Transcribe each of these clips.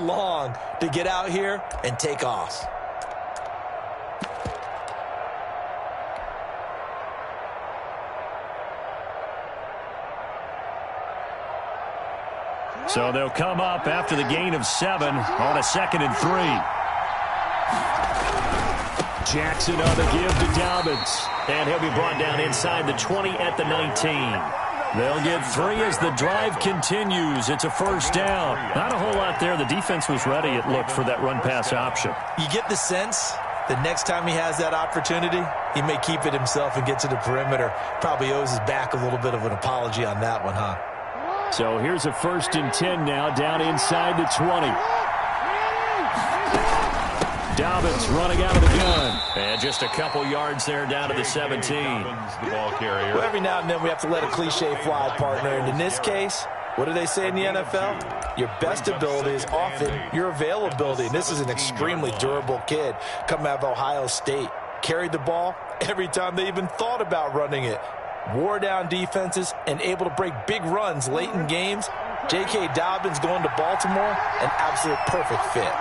long to get out here and take off. So they'll come up after the gain of 7 on a 2nd and 3. Jackson on the give to Dobbins. And he'll be brought down inside the 20 at the 19. They'll get 3 as the drive continues. It's a first down. Not a whole lot there. The defense was ready, it looked, for that run-pass option. You get the sense that next time he has that opportunity, he may keep it himself and get to the perimeter. Probably owes his back a little bit of an apology on that one, huh? So here's a 1st and 10 now, down inside the 20. Dobbins running out of the gun. And just a couple yards there down to the 17. The ball carrier. Well, every now and then we have to let a cliche fly, partner. And in this case, what do they say in the NFL? Your best ability is often your availability. And this is an extremely durable kid coming out of Ohio State. Carried the ball every time they even thought about running it. Wore down defenses and able to break big runs late in games. J.K. Dobbins going to Baltimore, an absolute perfect fit.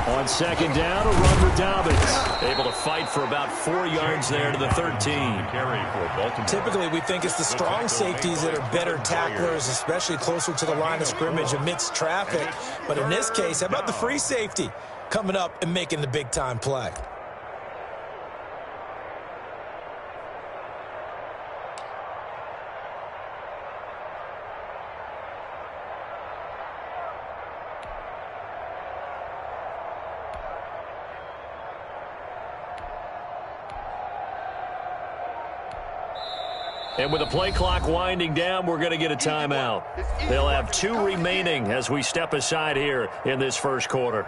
On 2nd down, a run with Dobbins. Able to fight for about 4 yards there to the 13. Typically, we think it's the strong safeties that are better tacklers, especially closer to the line of scrimmage amidst traffic. But in this case, how about the free safety coming up and making the big-time play? And with the play clock winding down, we're going to get a timeout. They'll have 2 remaining as we step aside here in this first quarter.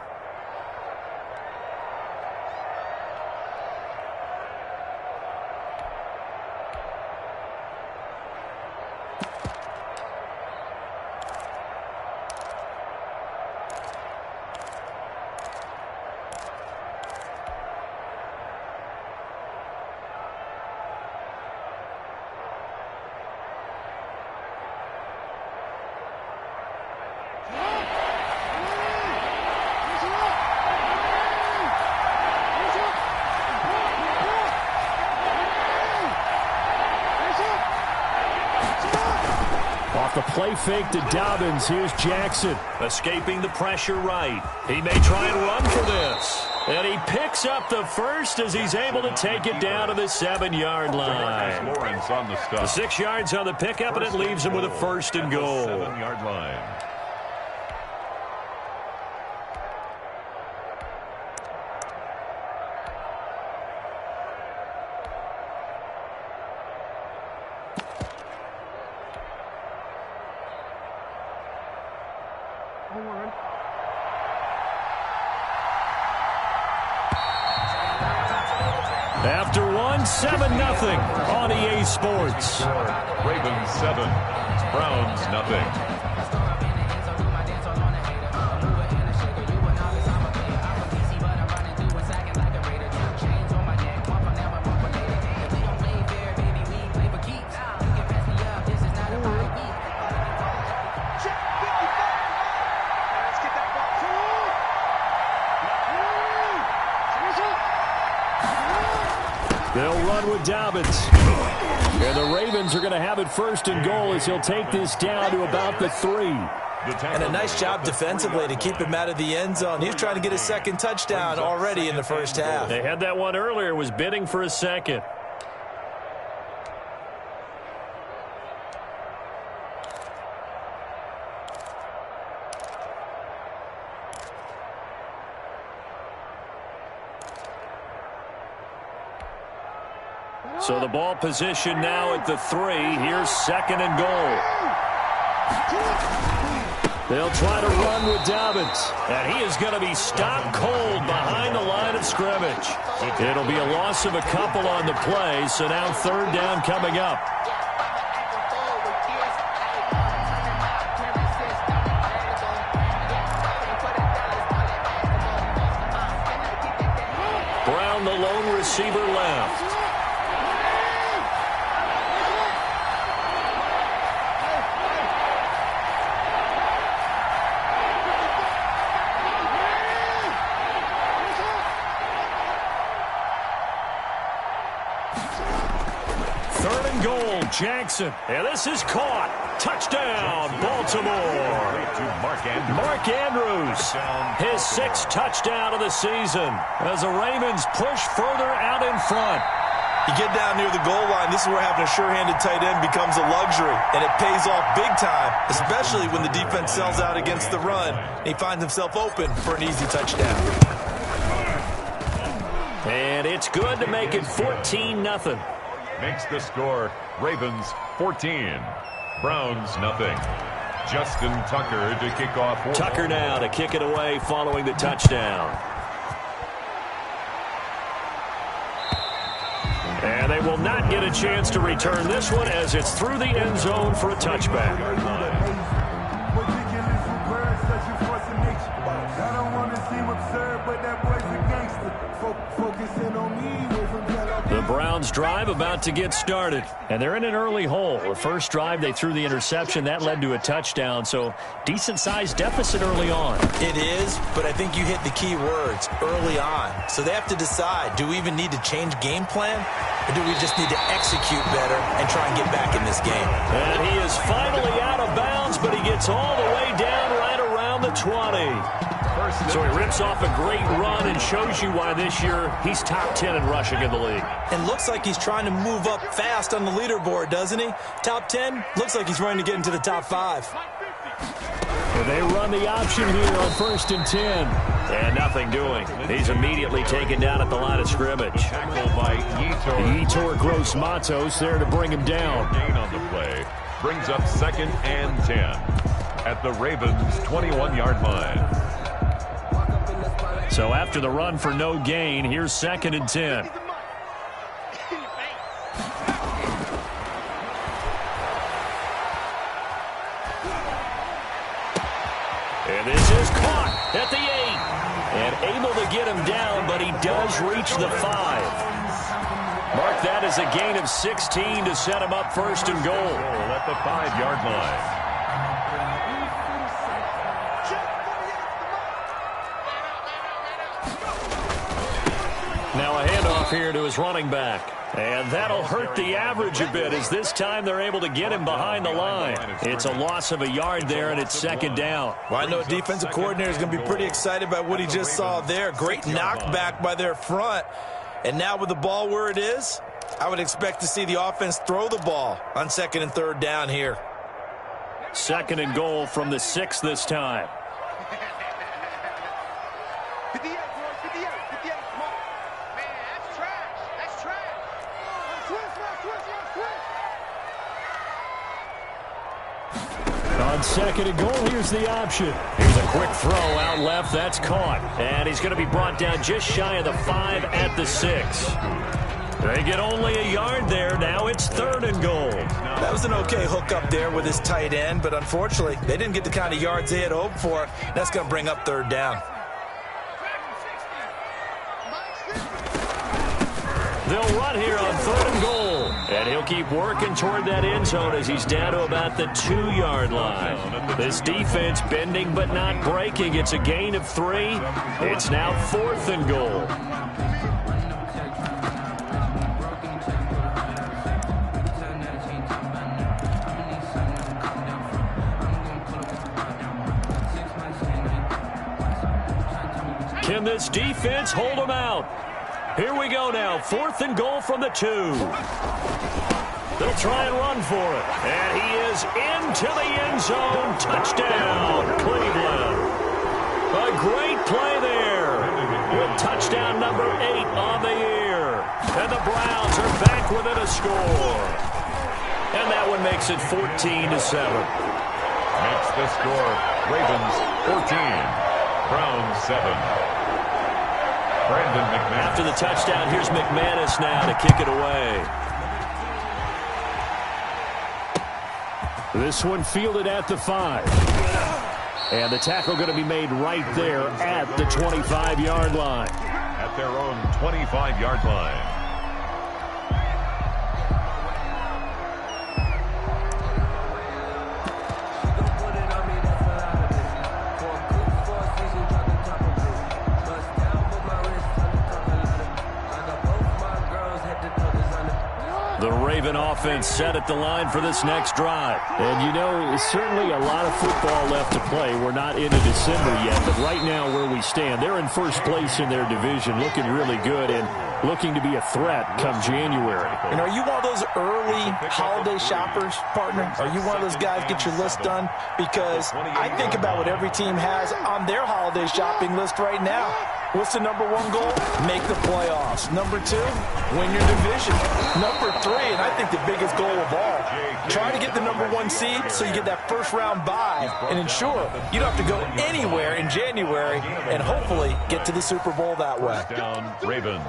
The play fake to Dobbins. Here's Jackson. Escaping the pressure right. He may try and run for this. And he picks up the first as he's able to take it down to the 7-yard line. The 6 yards on the pickup, and it leaves him with a 1st and goal. 7-yard line. After 7-0 on EA Sports. Ravens 7, Browns nothing. They'll run with Dobbins. And the Ravens are going to have it 1st and goal as he'll take this down to about the 3. And a nice job defensively to keep him out of the end zone. He's trying to get his 2nd touchdown already in the first half. They had that one earlier, was bidding for a 2nd. So the ball position now at the 3. Here's 2nd and goal. They'll try to run with Dobbins. And he is going to be stopped cold behind the line of scrimmage. It'll be a loss of a couple on the play, so now 3rd down coming up. Brown, the lone receiver, left. Jackson. And this is caught. Touchdown, Baltimore. Mark Andrews, his 6th touchdown of the season as the Ravens push further out in front. You get down near the goal line, this is where having a sure-handed tight end becomes a luxury, and it pays off big time, especially when the defense sells out against the run, and he finds himself open for an easy touchdown. And it's good to make it 14-0. Makes the score Ravens 14, Browns nothing. Justin Tucker to kick off. Tucker now to kick it away following the touchdown. And they will not get a chance to return this one as it's through the end zone for a touchback. The Browns drive about to get started, and they're in an early hole. The first drive, they threw the interception. That led to a touchdown, so decent-sized deficit early on. It is, but I think you hit the key words, early on. So they have to decide, do we even need to change game plan, or do we just need to execute better and try and get back in this game? And he is finally out of bounds, but he gets all the way down right around the 20. So he rips off a great run and shows you why this year he's top 10 in rushing in the league. And looks like he's trying to move up fast on the leaderboard, doesn't he? Top 10, looks like he's running to get into the top 5. And they run the option here on 1st and 10. And nothing doing. He's immediately taken down at the line of scrimmage. Tackled by Yetur Gross-Matos there to bring him down. Gain on the play. Brings up 2nd and 10 at the Ravens' 21-yard line. So after the run for no gain, here's 2nd and 10. And this is caught at the 8. And able to get him down, but he does reach the 5. Mark that as a gain of 16 to set him up 1st and goal. At the 5-yard line. Now a handoff here to his running back. And that'll hurt the average a bit as this time they're able to get him behind the line. It's a loss of a yard there, and it's 2nd down. Well, I know defensive coordinator is going to be pretty excited by what he just saw there. Great knockback by their front. And now with the ball where it is, I would expect to see the offense throw the ball on 2nd and 3rd down here. 2nd and goal from the 6 this time. On 2nd and goal, here's the option. Here's a quick throw out left. That's caught. And he's going to be brought down just shy of the 5 at the 6. They get only a yard there. Now it's 3rd and goal. That was an okay hook up there with his tight end, but unfortunately, they didn't get the kind of yards they had hoped for. That's going to bring up 3rd down. They'll run here on 3rd and goal. And he'll keep working toward that end zone as he's down to about the 2-yard line. This defense bending but not breaking. It's a gain of 3. It's now 4th and goal. Can this defense hold them out? Here we go now, 4th and goal from the 2. They'll try and run for it. And he is into the end zone. Touchdown, Cleveland. A great play there with touchdown number 8 on the year. And the Browns are back within a score. And that one makes it 14-7. Makes the score Ravens 14, Browns 7. After the touchdown, here's McManus now to kick it away. This one fielded at the 5. And the tackle going to be made right there at the 25-yard line. At their own 25-yard line. Raven offense set at the line for this next drive. And, you know, certainly a lot of football left to play. We're not into December yet, but right now where we stand, they're in first place in their division, looking really good and looking to be a threat come January. And are you one of those early holiday shoppers, partner? Are you one of those guys get your list done? Because I think about what every team has on their holiday shopping list right now. What's the number one goal? Make the playoffs. Number two, win your division. Number three, and I think the biggest goal of all, try to get the number one seed so you get that first round bye and ensure you don't have to go anywhere in January and hopefully get to the Super Bowl that way. Down Ravens.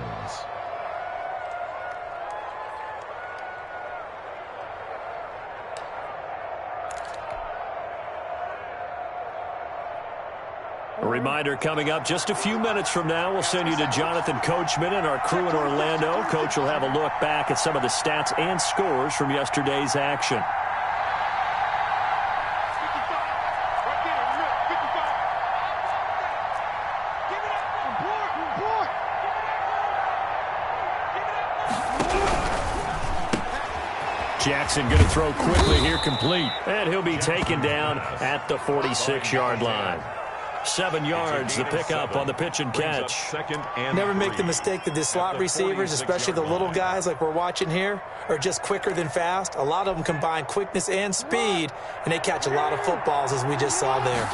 A reminder coming up just a few minutes from now, we'll send you to Jonathan Coachman and our crew in Orlando. Coach will have a look back at some of the stats and scores from yesterday's action. Jackson going to throw quickly here, complete. And he'll be taken down at the 46-yard line. 7 yards, the pickup on the pitch and catch. Never make the mistake that the slot receivers, especially the little guys like we're watching here, are just quicker than fast. A lot of them combine quickness and speed, and they catch a lot of footballs, as we just saw there.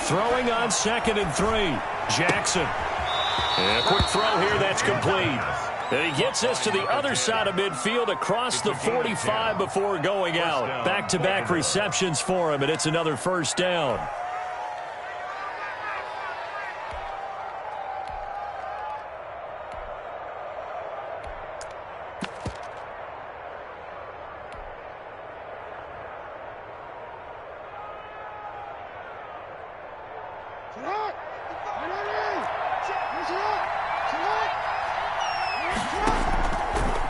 Throwing on 2nd and 3. Jackson. And a quick throw here, that's complete. And he gets us to the other side of midfield across the 45 before going out. Back-to-back receptions for him, and it's another first down.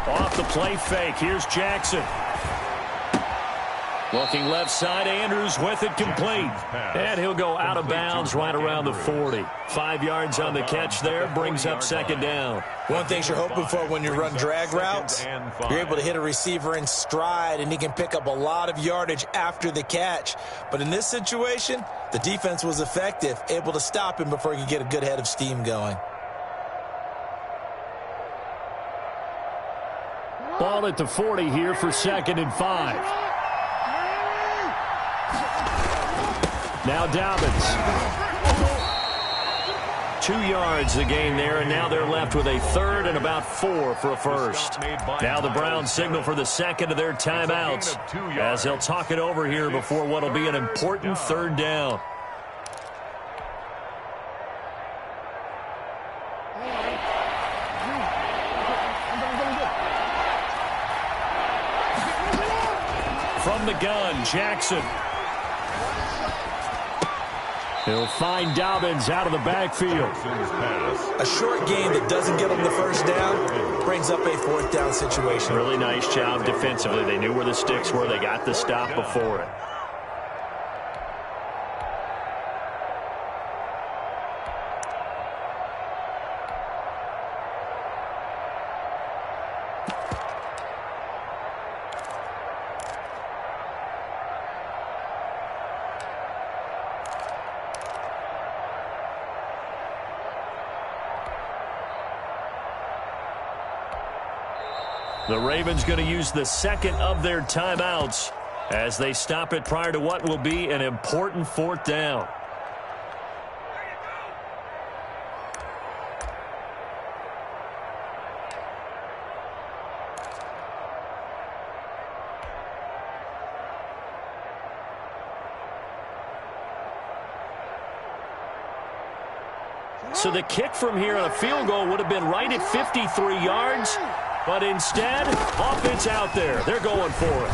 Off the play fake, here's Jackson. Looking left side, Andrews with it, complete. And he'll go out of bounds right around the 40. 5 yards on the catch there, brings up 2nd down. One thing you're hoping for when you run drag routes, you're able to hit a receiver in stride, and he can pick up a lot of yardage after the catch. But in this situation, the defense was effective, able to stop him before he could get a good head of steam going. Ball at the 40 here for 2nd and 5. Now Dobbins. 2 yards the gain there, and now they're left with a 3rd and about 4 for a first. Now the Browns signal for the second of their timeouts as they'll talk it over here before what will be an important 3rd down. From the gun, Jackson. He'll find Dobbins out of the backfield. A short gain that doesn't get him the first down brings up a 4th down situation. Really nice job defensively. They knew where the sticks were. They got the stop before it. The Ravens going to use the 2nd of their timeouts as they stop it prior to what will be an important 4th down. So the kick from here on a field goal would have been right at 53 yards. But instead, offense out there. They're going for it.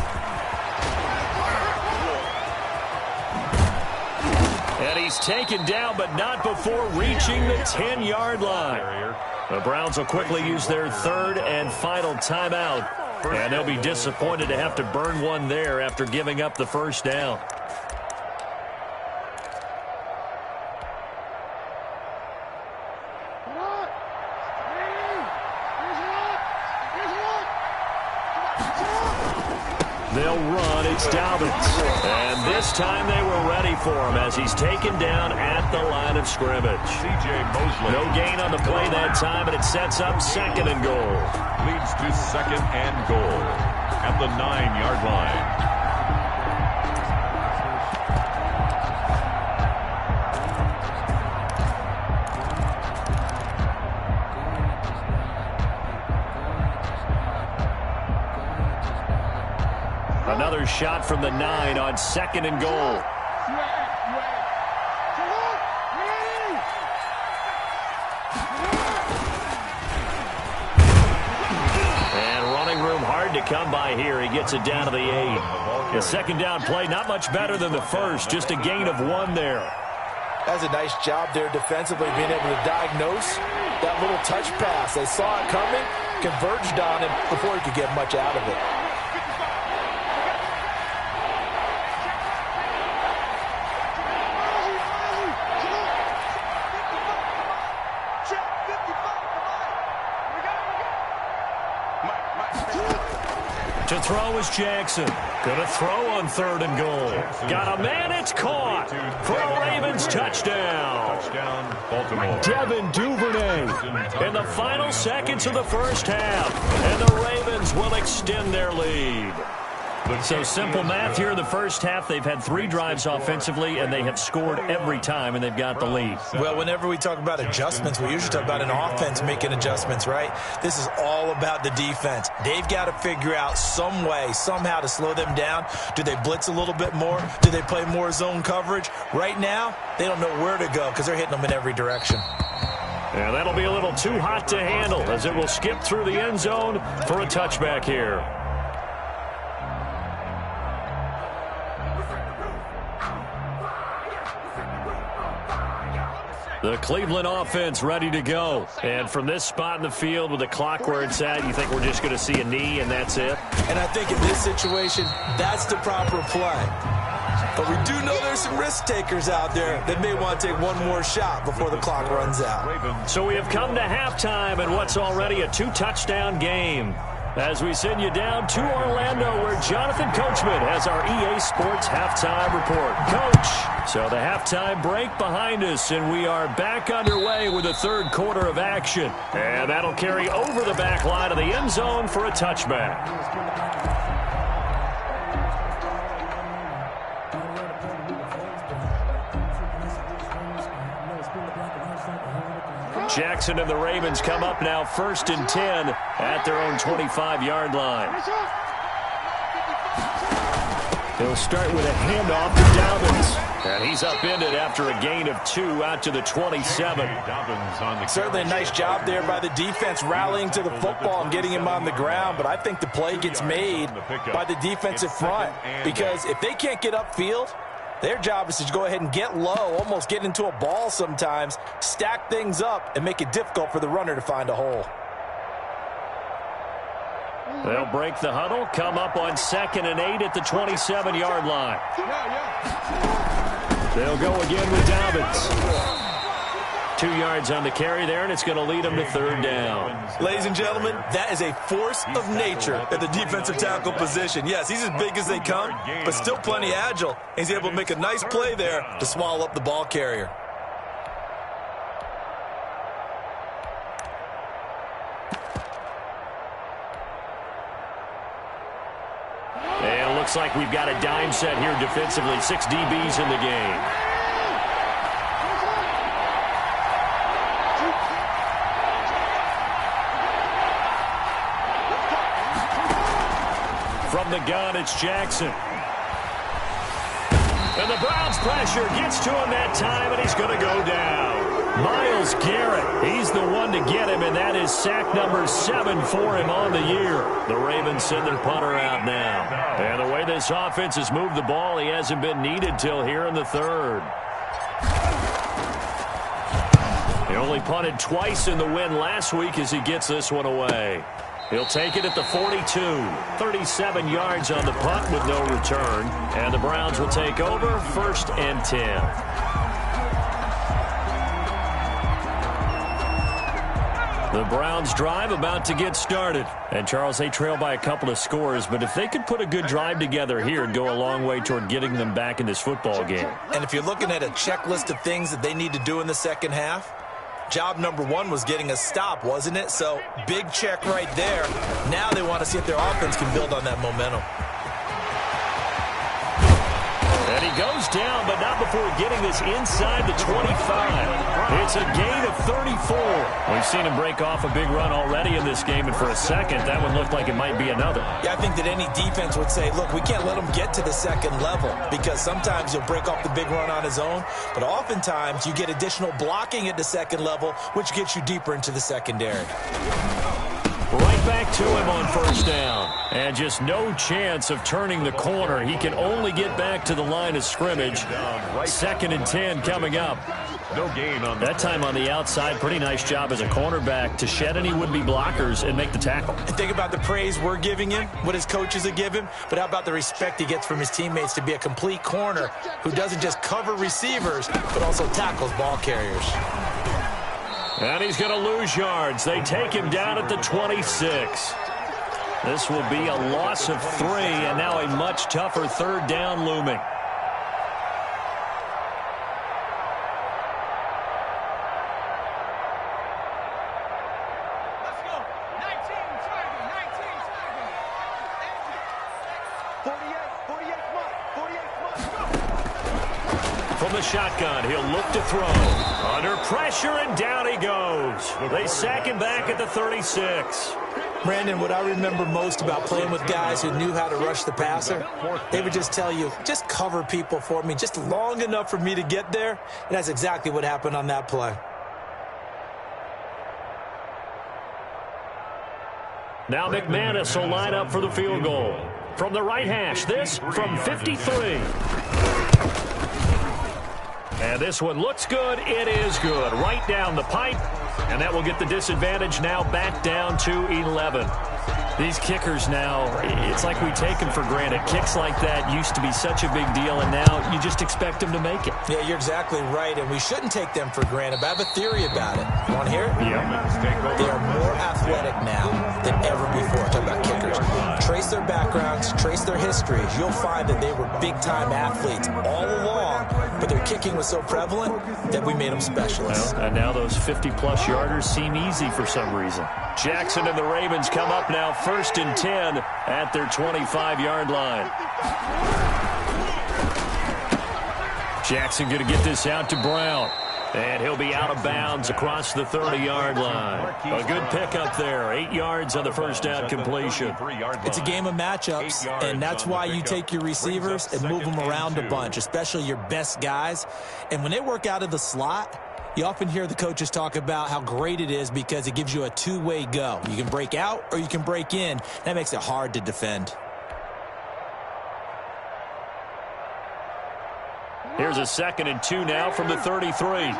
And he's taken down, but not before reaching the 10-yard line. The Browns will quickly use their 3rd and final timeout. And they'll be disappointed to have to burn one there after giving up the first down. They'll run. It's Dobbins. And this time they were ready for him as he's taken down at the line of scrimmage. C.J. Mosley. No gain on the play that time, and it sets up 2nd and goal. Leads to 2nd and goal at the 9-yard line. Another shot from the 9 on 2nd and goal. And running room hard to come by here. He gets it down to the 8. The 2nd down play, not much better than the first. Just a gain of 1 there. That's a nice job there defensively, being able to diagnose that little touch pass. They saw it coming, converged on him before he could get much out of it. To throw is Jackson. Going to throw on 3rd and goal. Got a man, it's caught for a Ravens touchdown. Touchdown, Baltimore. Devin Duvernay in the final seconds of the first half. And the Ravens will extend their lead. So simple math here in the first half. They've had 3 drives offensively, and they have scored every time, and they've got the lead. Well, whenever we talk about adjustments, we usually talk about an offense making adjustments, right? This is all about the defense. They've got to figure out some way, somehow to slow them down. Do they blitz a little bit more? Do they play more zone coverage? Right now, they don't know where to go because they're hitting them in every direction. And that'll be a little too hot to handle as it will skip through the end zone for a touchback here. The Cleveland offense ready to go. And from this spot in the field with the clock where it's at, you think we're just going to see a knee and that's it? And I think in this situation, that's the proper play. But we do know there's some risk takers out there that may want to take one more shot before the clock runs out. So we have come to halftime in what's already a 2-touchdown game. As we send you down to Orlando, where Jonathan Coachman has our EA Sports Halftime Report. Coach, so the halftime break behind us, and we are back underway with the 3rd quarter of action. And that'll carry over the back line of the end zone for a touchback. Jackson and the Ravens come up now 1st and 10 at their own 25-yard line. They'll start with a handoff to Dobbins. And he's upended after a gain of 2 out to the 27. Certainly a nice job there by the defense rallying to the football and getting him on the ground. But I think the play gets made by the defensive front. Because if they can't get upfield, their job is to go ahead and get low, almost get into a ball sometimes, stack things up, and make it difficult for the runner to find a hole. They'll break the huddle, come up on 2nd and 8 at the 27-yard line. They'll go again with Dobbins. 2 yards on the carry there, and it's going to lead them to 3rd down. Ladies and gentlemen, that is a force of nature at the defensive tackle position. Yes, he's as big as they come, but still plenty agile. He's able to make a nice play there to swallow up the ball carrier. And it looks like we've got a dime set here defensively. 6 DBs in the game. From the gun, it's Jackson. And the Browns pressure gets to him that time, and he's going to go down. Myles Garrett, he's the one to get him, and that is sack number 7 for him on the year. The Ravens send their punter out now. And the way this offense has moved the ball, he hasn't been needed till here in the 3rd. He only punted twice in the win last week as he gets this one away. He'll take it at the 42. 37 yards on the punt with no return. And the Browns will take over 1st and 10. The Browns drive about to get started. And, Charles, they trail by a couple of scores, but if they could put a good drive together here, it'd go a long way toward getting them back in this football game. And if you're looking at a checklist of things that they need to do in the second half, job number one was getting a stop, wasn't it? So, big check right there. Now they want to see if their offense can build on that momentum. And he goes down, but not before getting this inside the 25. It's a gain of 34. We've seen him break off a big run already in this game, and for a second, that one looked like it might be another. Yeah, I think that any defense would say, look, we can't let him get to the second level, because sometimes he'll break off the big run on his own, but oftentimes you get additional blocking at the second level, which gets you deeper into the secondary. Right back to him on first down. And just no chance of turning the corner. He can only get back to the line of scrimmage. 2nd and 10 coming up. No gain on that time on the outside. Pretty nice job as a cornerback to shed any would-be blockers and make the tackle. And think about the praise we're giving him, what his coaches are giving him, but how about the respect he gets from his teammates to be a complete corner who doesn't just cover receivers, but also tackles ball carriers. And he's going to lose yards. They take him down at the 26. This will be a loss of 3, and now a much tougher 3rd down looming. Let's go. 19, 48, come on. 48, come on. From the shotgun, he'll look to throw. Under pressure, and down he goes. They sack him back at the 36. Brandon, what I remember most about playing with guys who knew how to rush the passer, they would just tell you, just cover people for me, just long enough for me to get there. And that's exactly what happened on that play. Now McManus will line up for the field goal. From the right hash, this from 53. And this one looks good. It is good. Right down the pipe. And that will get the disadvantage now back down to 11. These kickers now, it's like we take them for granted. Kicks like that used to be such a big deal, and now you just expect them to make it. Yeah, you're exactly right, and we shouldn't take them for granted, but I have a theory about it. You want to hear it? Yeah. They are more athletic now than ever before. Talk about kickers. Trace their backgrounds, trace their histories. You'll find that they were big-time athletes all along, but their kicking was so prevalent that we made them specialists. Well, and now those 50-plus yarders seem easy for some reason. Jackson and the Ravens come up now 1st and 10 at their 25-yard line. Jackson going to get this out to Brown. And he'll be out of bounds across the 30-yard line. A good pickup there. 8 yards on the first down completion. It's a game of matchups, and that's why you take your receivers and move them around a bunch, especially your best guys. And when they work out of the slot, you often hear the coaches talk about how great it is because it gives you a two-way go. You can break out or you can break in. That makes it hard to defend. Here's a 2nd and 2 now from the 33.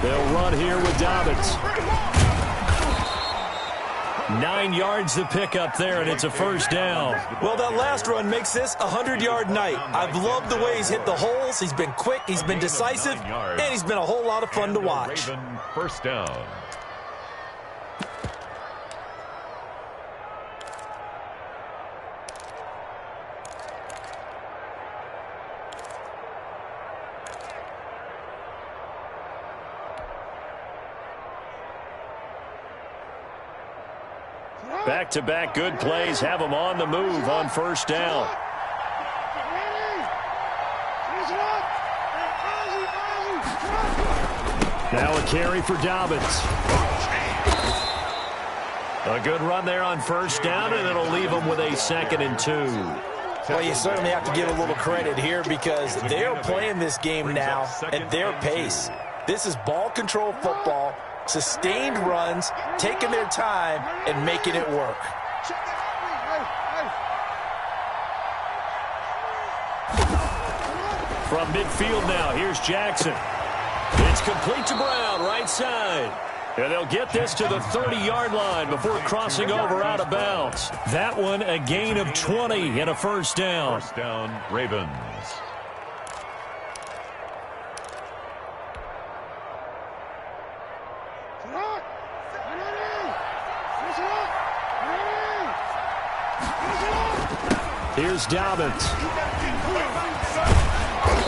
They'll run here with Dobbins. 9 yards to pick up there, and it's a first down. Well, that last run makes this a 100-yard night. I've loved the way he's hit the holes. He's been quick, he's been decisive, and he's been a whole lot of fun to watch. First down. Back-to-back good plays have them on the move on first down. Now a carry for Dobbins. A good run there on first down, and it'll leave them with a 2nd and 2. Well, you certainly have to give a little credit here because they're playing this game now at their pace. This is ball control football. Sustained runs, taking their time, and making it work. From midfield now, here's Jackson. It's complete to Brown, right side. And they'll get this to the 30-yard line before crossing over out of bounds. That one a gain of 20 and a first down. First down, Ravens. Here's Dobbins.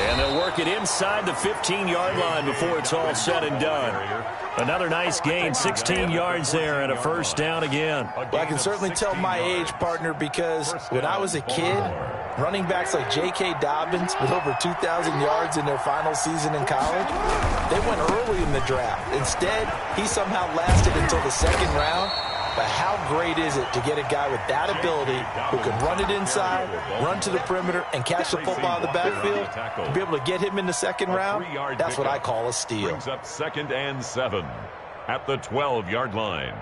And they'll work it inside the 15-yard line before it's all said and done. Another nice gain, 16 yards there, and a first down again. Well, I can certainly tell my age, partner, because when I was a kid, running backs like J.K. Dobbins with over 2,000 yards in their final season in college, they went early in the draft. Instead, he somehow lasted until the second round. But how great is it to get a guy with that ability who can run it inside, run to the perimeter, and catch the football out of the backfield? To be able to get him in the second round, that's what I call a steal. Brings up 2nd and 7 at the 12-yard line.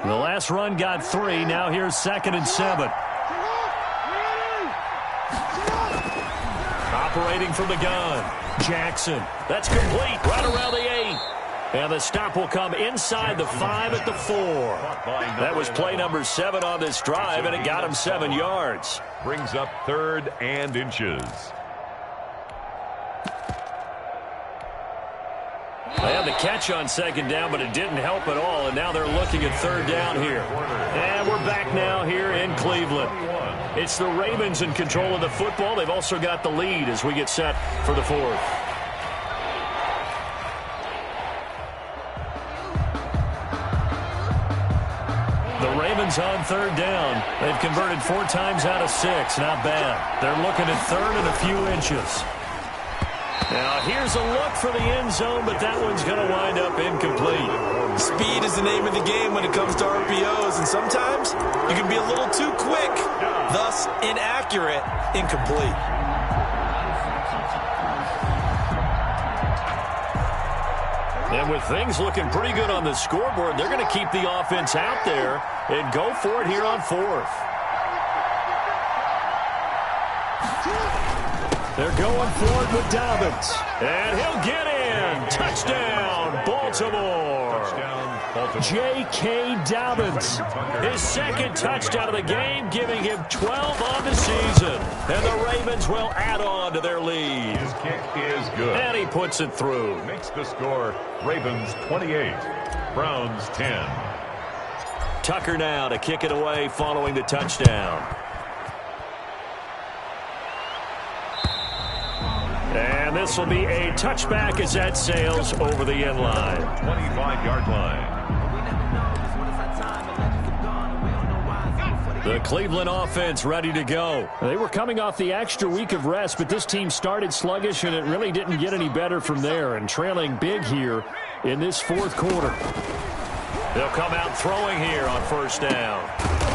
The last run got 3. Now here's 2nd and 7. Operating from the gun. Jackson. That's complete. Right around the 8. And the stop will come inside the 5 at the 4. That was play number 7 on this drive, and it got him 7 yards. Brings up 3rd and inches. They had the catch on 2nd down, but it didn't help at all, and now they're looking at 3rd down here. And we're back now here in Cleveland. It's the Ravens in control of the football. They've also got the lead as we get set for the 4th. The Ravens on 3rd down. They've converted 4 times out of 6. Not bad. They're looking at 3rd and a few inches. Now, here's a look for the end zone, but that one's going to wind up incomplete. Speed is the name of the game when it comes to RPOs, and sometimes you can be a little too quick, thus inaccurate, incomplete. And with things looking pretty good on the scoreboard, they're going to keep the offense out there and go for it here on 4th. They're going for it with Dobbins. And he'll get in. Touchdown, Baltimore. J.K. Dobbins. His 2nd touchdown of the game, giving him 12 on the season. And the Ravens will add on to their lead. His kick is good. And he puts it through. Makes the score Ravens 28, Browns 10. Tucker now to kick it away following the touchdown. And this will be a touchback as that sails over the end line. 25-yard line. The Cleveland offense ready to go. They were coming off the extra week of rest, but this team started sluggish, and it really didn't get any better from there, and trailing big here in this 4th quarter. They'll come out throwing here on 1st down.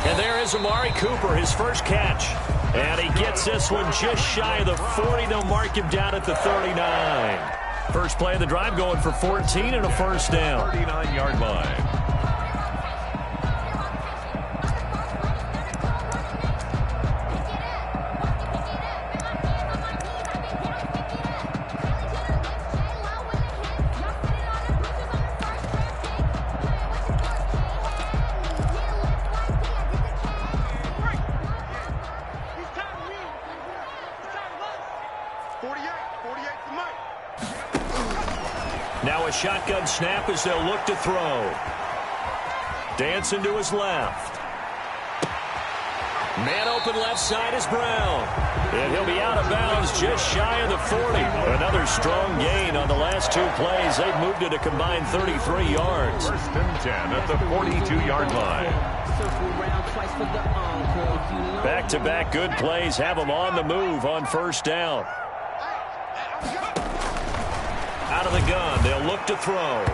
And there is Amari Cooper, his first catch. And he gets this one just shy of the 40. They'll mark him down at the 39. First play of the drive going for 14 and a first down. 39-yard line. Now a shotgun snap as they'll look to throw. Dancing to his left. Man open left side is Brown. And he'll be out of bounds just shy of the 40. Another strong gain on the last 2 plays. They've moved it a combined 33 yards. 1st and 10 at the 42-yard line. Back-to-back good plays have them on the move on 1st down. Out of the gun, they'll look to throw.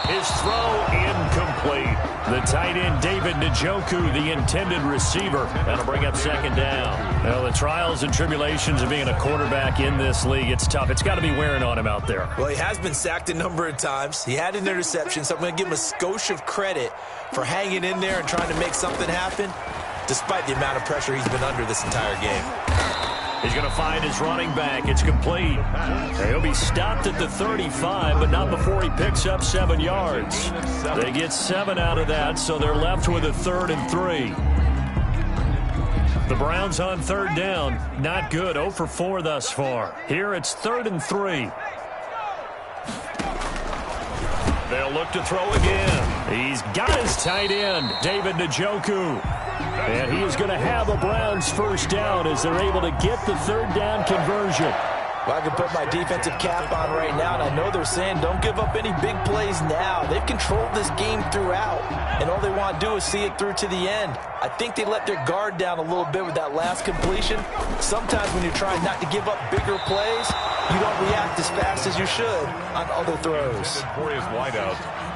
His throw incomplete. The tight end, David Njoku, the intended receiver. That'll bring up 2nd down. Well, the trials and tribulations of being a quarterback in this league, it's tough. It's got to be wearing on him out there. Well, he has been sacked a number of times. He had an interception, so I'm going to give him a skosh of credit for hanging in there and trying to make something happen. despite the amount of pressure he's been under this entire game. He's going to find his running back. It's complete. He'll be stopped at the 35, but not before he picks up 7 yards. They get 7 out of that, so they're left with a 3rd and 3. The Browns on 3rd down. Not good. 0 for 4 thus far. Here it's 3rd and 3. They'll look to throw again. He's got his tight end, David Njoku. And he is going to have a Browns first down as they're able to get the 3rd down conversion. Well, I can put my defensive cap on right now, and I know they're saying don't give up any big plays now. They've controlled this game throughout, and all they want to do is see it through to the end. I think they let their guard down a little bit with that last completion. Sometimes when you're trying not to give up bigger plays, you don't react as fast as you should on other throws.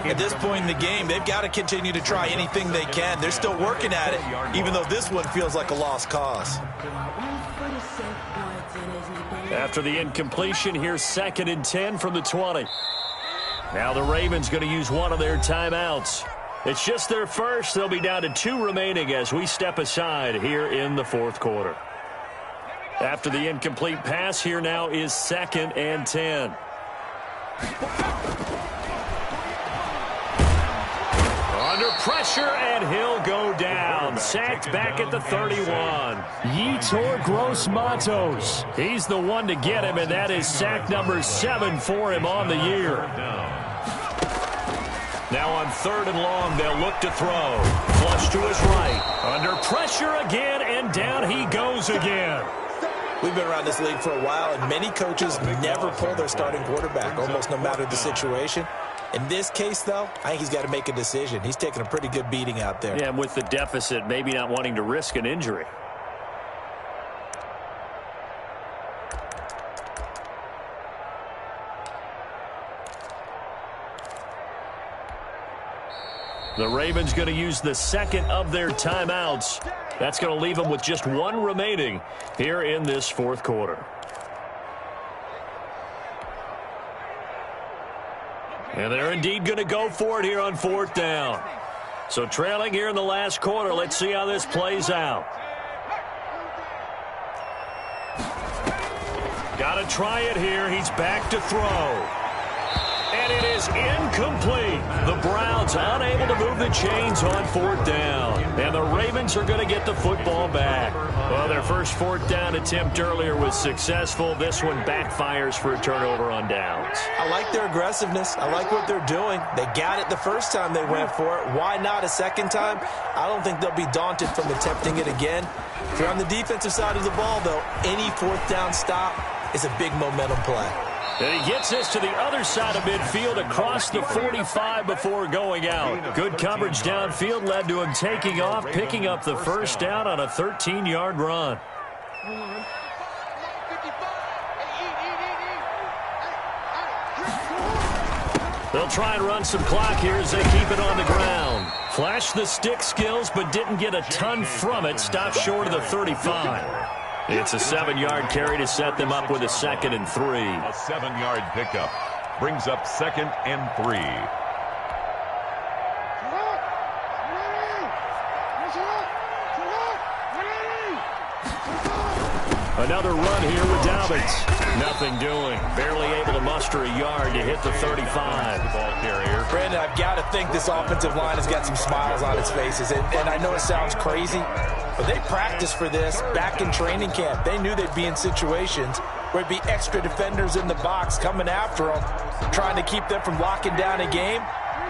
At this point in the game, they've got to continue to try anything they can. They're still working at it, even though this one feels like a lost cause. After the incompletion, here's 2nd and 10 from the 20. Now the Ravens going to use one of their timeouts. It's just their first. They'll be down to 2 remaining as we step aside here in the 4th quarter. After the incomplete pass, here now is 2nd and 10. Under pressure, and he'll go down. Sacked back at the 31. Yetur Gross-Matos. He's the one to get him, and that is sack number 7 for him on the year. Now on 3rd and long, they'll look to throw. Flush to his right. Under pressure again, and down he goes again. We've been around this league for a while, and many coaches never pull their starting quarterback, almost no matter the situation. In this case, though, I think he's got to make a decision. He's taking a pretty good beating out there. Yeah, and with the deficit, maybe not wanting to risk an injury. The Ravens going to use the 2nd of their timeouts. That's going to leave them with just 1 remaining here in this 4th quarter. And they're indeed going to go for it here on 4th down. So trailing here in the last quarter, let's see how this plays out. Got to try it here. He's back to throw. And it is incomplete. The Browns unable to move the chains on 4th down. And the Ravens are going to get the football back. Well, their first 4th down attempt earlier was successful. This one backfires for a turnover on downs. I like their aggressiveness. I like what they're doing. They got it the first time they went for it. Why not a second time? I don't think they'll be daunted from attempting it again. If you're on the defensive side of the ball, though, any 4th down stop is a big momentum play. And he gets this to the other side of midfield across the 45 before going out. Good coverage downfield led to him taking off, picking up the first down on a 13-yard run. They'll try and run some clock here as they keep it on the ground. Flashed the stick skills, but didn't get a ton from it. Stopped short of the 35. It's a 7-yard carry to set them up with a 2nd and 3. A 7-yard pickup brings up 2nd and 3. Another run here with Dobbins. Nothing doing. Barely able to muster a yard to hit the 35. Ball carrier. Brandon, I've got to think this offensive line has got some smiles on its faces. And I know it sounds crazy, but they practiced for this back in training camp. They knew they'd be in situations where it'd be extra defenders in the box coming after them, trying to keep them from locking down a game.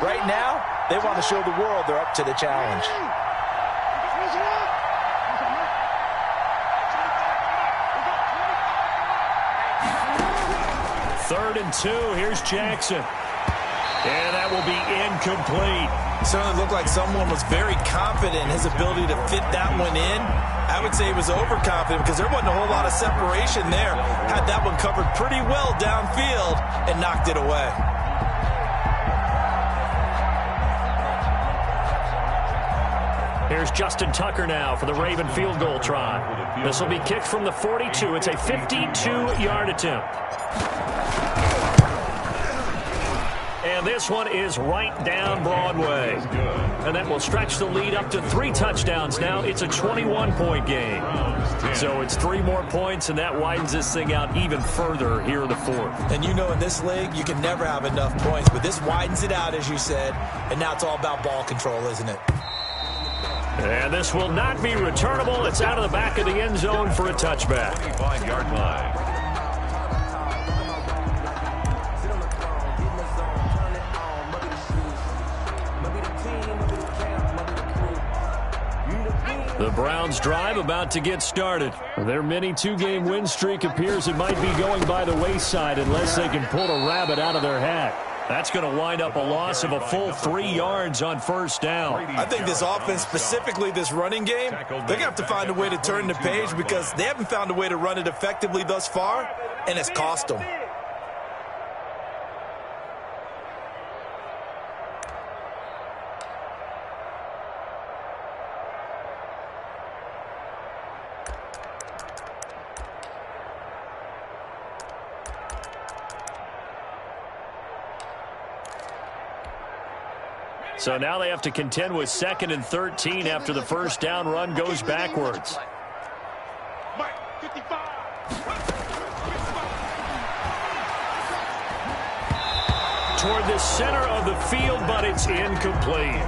Right now, they want to show the world they're up to the challenge. Third and 2. Here's Jackson. And that will be incomplete. It certainly looked like someone was very confident in his ability to fit that one in. I would say he was overconfident because there wasn't a whole lot of separation there. Had that one covered pretty well downfield and knocked it away. Here's Justin Tucker now for the Raven field goal try. This will be kicked from the 42. It's a 52-yard attempt. And this one is right down Broadway. And that will stretch the lead up to 3 touchdowns now. It's a 21-point game. So it's 3 more points, and that widens this thing out even further here in the 4th. And you know in this league, you can never have enough points. But this widens it out, as you said. And now it's all about ball control, isn't it? And this will not be returnable. It's out of the back of the end zone for a touchback. 25-yard line. The Browns drive about to get started. Their mini 2-game win streak appears it might be going by the wayside unless they can pull a rabbit out of their hat. That's going to wind up a loss of a full 3 yards on first down. I think this offense, specifically this running game, they're going to have to find a way to turn the page because they haven't found a way to run it effectively thus far, and it's cost them. So now they have to contend with 2nd and 13 after the first down run goes backwards. Toward the center of the field, but it's incomplete.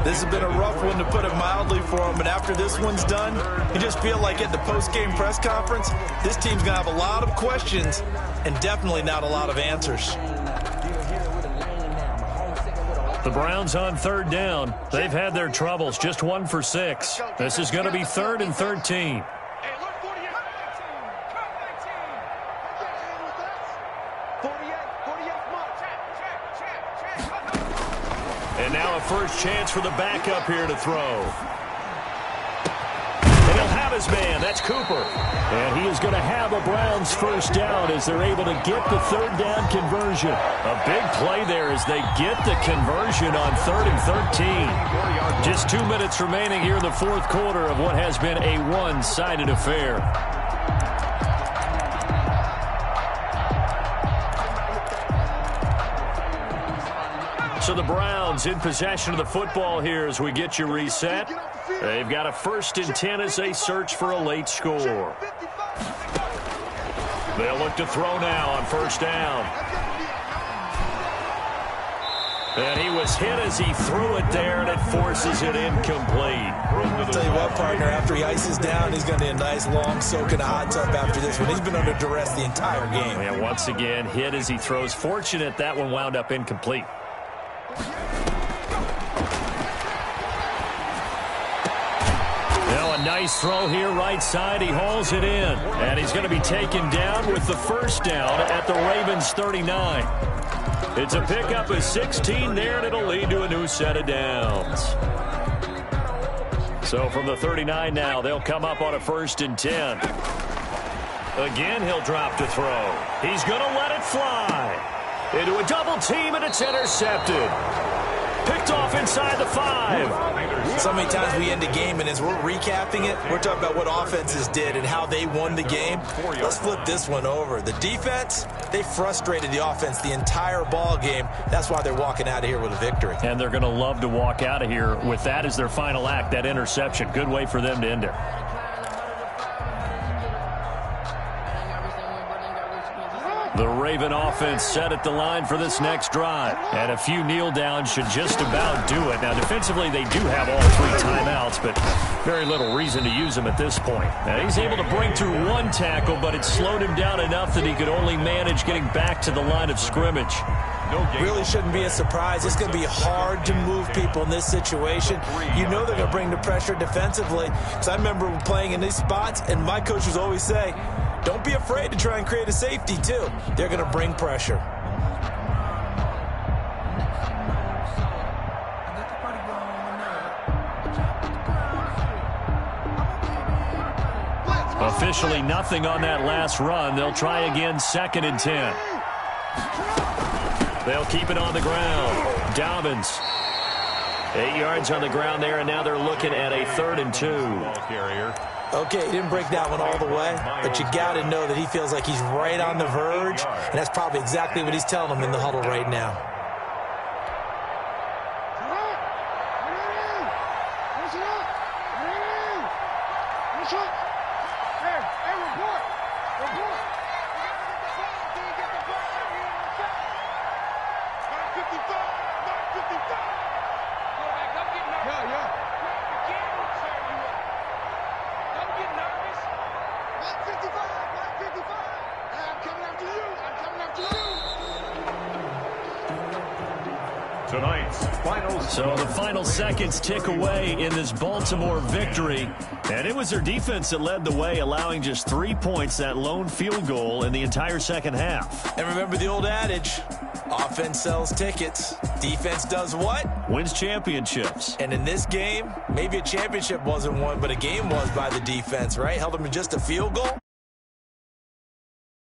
This has been a rough one, to put it mildly, for him. And after this one's done, you just feel like at the post-game press conference, this team's going to have a lot of questions and definitely not a lot of answers. The Browns on 3rd down. They've had their troubles, just 1 for 6. This is going to be 3rd and 13. And now a first chance for the backup here to throw. And he'll have his man. That's Cooper. And he is going to have a Browns first down as they're able to get the 3rd down conversion. A big play there as they get the conversion on 3rd and 13. Just 2 minutes remaining here in the 4th quarter of what has been a one-sided affair. So the Browns in possession of the football here as we get you reset. They've got a 1st and 10 as they search for a late score. They'll look to throw now on 1st down. And he was hit as he threw it there, and it forces it incomplete. I'll tell you what, partner, after he ices down, he's going to need a nice long soak in a hot tub after this one. He's been under duress the entire game. And once again, hit as he throws. Fortunate that one wound up incomplete. Now a nice throw here right side. He hauls it in. And he's going to be taken down with the first down at the Ravens 39. It's a pickup of 16 there, and it'll lead to a new set of downs. So from the 39 now, they'll come up on a 1st and 10. Again, he'll drop to throw. He's going to let it fly. Into a double team, and it's intercepted. Picked off inside the 5. So many times we end a game, and as we're recapping it, we're talking about what offenses did and how they won the game. Let's flip this one over. The defense, they frustrated the offense the entire ball game. That's why they're walking out of here with a victory. And they're going to love to walk out of here with that as their final act, that interception. Good way for them to end it. The Raven offense set at the line for this next drive. And a few kneel downs should just about do it. Now, defensively, they do have all 3 timeouts, but very little reason to use them at this point. Now, he's able to break through 1 tackle, but it slowed him down enough that he could only manage getting back to the line of scrimmage. Really shouldn't be a surprise. It's going to be hard to move people in this situation. You know they're going to bring the pressure defensively. Because I remember playing in these spots, and my coaches always say, don't be afraid to try and create a safety, too. They're going to bring pressure. Officially nothing on that last run. They'll try again, 2nd and 10. They'll keep it on the ground. Dobbins. 8 yards on the ground there, and now they're looking at a 3rd and 2. Okay, he didn't break that one all the way, but you got to know that he feels like he's right on the verge, and that's probably exactly what he's telling them in the huddle right now. Tonight's final So the final seconds tick away in this Baltimore victory. And it was their defense that led the way, allowing just 3 points, that lone field goal in the entire second half. And remember the old adage, offense sells tickets. Defense does what? Wins championships. And in this game, maybe a championship wasn't won, but a game was by the defense, right? Held them to just a field goal.